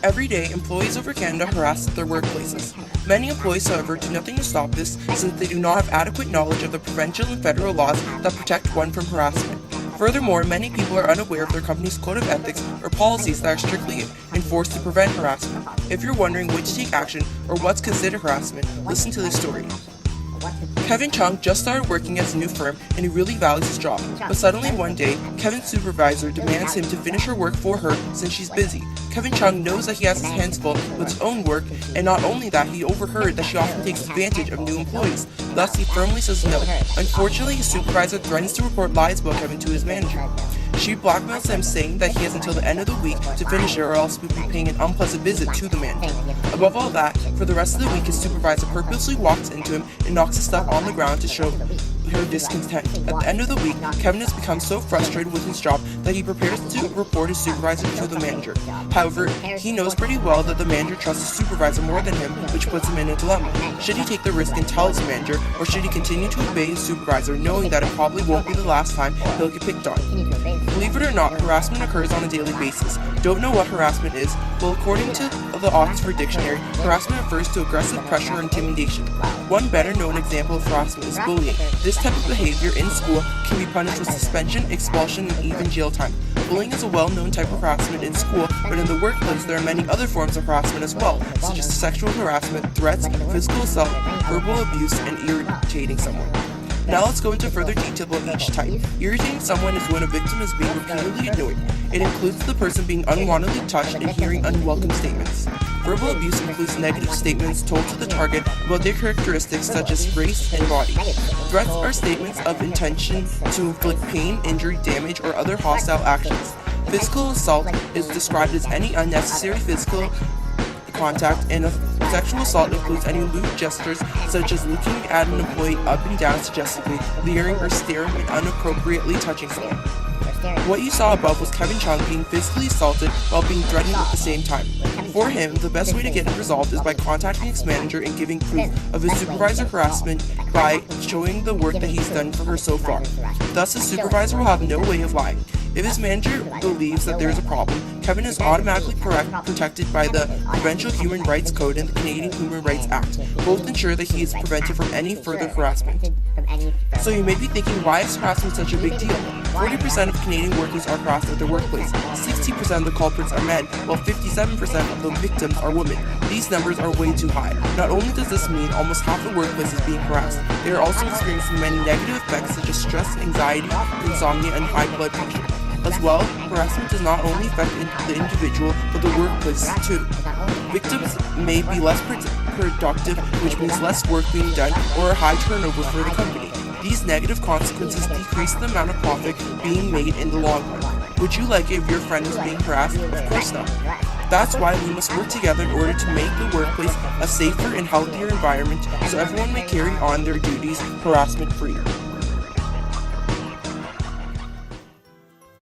Every day, employees over Canada harass at their workplaces. Many employees, however, do nothing to stop this since they do not have adequate knowledge of the provincial and federal laws that protect one from harassment. Furthermore, many people are unaware of their company's code of ethics or policies that are strictly enforced to prevent harassment. If you're wondering which to take action or what's considered harassment, listen to this story. Kevin Chung just started working at his new firm and he really values his job, but suddenly one day, Kevin's supervisor demands him to finish her work for her since she's busy. Kevin Chung knows that he has his hands full with his own work, and not only that, he overheard that she often takes advantage of new employees. Thus, he firmly says no. Unfortunately, his supervisor threatens to report lies about Kevin to his manager. She blackmails him, saying that he has until the end of the week to finish it or else he will be paying an unpleasant visit to the manager. Above all that, for the rest of the week, his supervisor purposely walks into him and knocks his stuff on the ground to show her discontent. At the end of the week, Kevin has become so frustrated with his job that he prepares to report his supervisor to the manager. However, he knows pretty well that the manager trusts his supervisor more than him, which puts him in a dilemma. Should he take the risk and tell his manager, or should he continue to obey his supervisor, knowing that it probably won't be the last time he'll get picked on? Believe it or not, harassment occurs on a daily basis. Don't know what harassment is? Well, according to the Oxford Dictionary, harassment refers to aggressive pressure or intimidation. One better known example of harassment is bullying. This type of behavior in school can be punished with suspension, expulsion, and even jail time. Bullying is a well-known type of harassment in school, but in the workplace there are many other forms of harassment as well, such as sexual harassment, threats, physical assault, verbal abuse, and irritating someone. Now let's go into further detail about each type. Irritating someone is when a victim is being repeatedly ignored. It includes the person being unwantedly touched and hearing unwelcome statements. Verbal abuse includes negative statements told to the target about their characteristics such as race and body. Threats are statements of intention to inflict pain, injury, damage, or other hostile actions. Physical assault is described as any unnecessary physical contact, and a sexual assault includes any lewd gestures such as looking at an employee up and down suggestively, leering or staring and inappropriately touching someone. What you saw above was Kevin Chung being physically assaulted while being threatened at the same time. For him, the best way to get it resolved is by contacting his manager and giving proof of his supervisor harassment by showing the work that he's done for her so far. Thus, his supervisor will have no way of lying. If his manager believes that there is a problem, Kevin is automatically protected by the Provincial Human Rights Code and the Canadian Human Rights Act. Both ensure that he is prevented from any further harassment. So you may be thinking, why is harassment such a big deal? 40% of Canadian workers are harassed at their workplace, 60% of the culprits are men, while 57% of the victims are women. These numbers are way too high. Not only does this mean almost half the workplace is being harassed, they are also experiencing many negative effects such as stress, anxiety, insomnia, and high blood pressure. As well, harassment does not only affect the individual, but the workplace too. Victims may be less productive, which means less work being done, or a high turnover for the company. These negative consequences decrease the amount of profit being made in the long run. Would you like it if your friend was being harassed? Of course not. That's why we must work together in order to make the workplace a safer and healthier environment so everyone may carry on their duties harassment-free.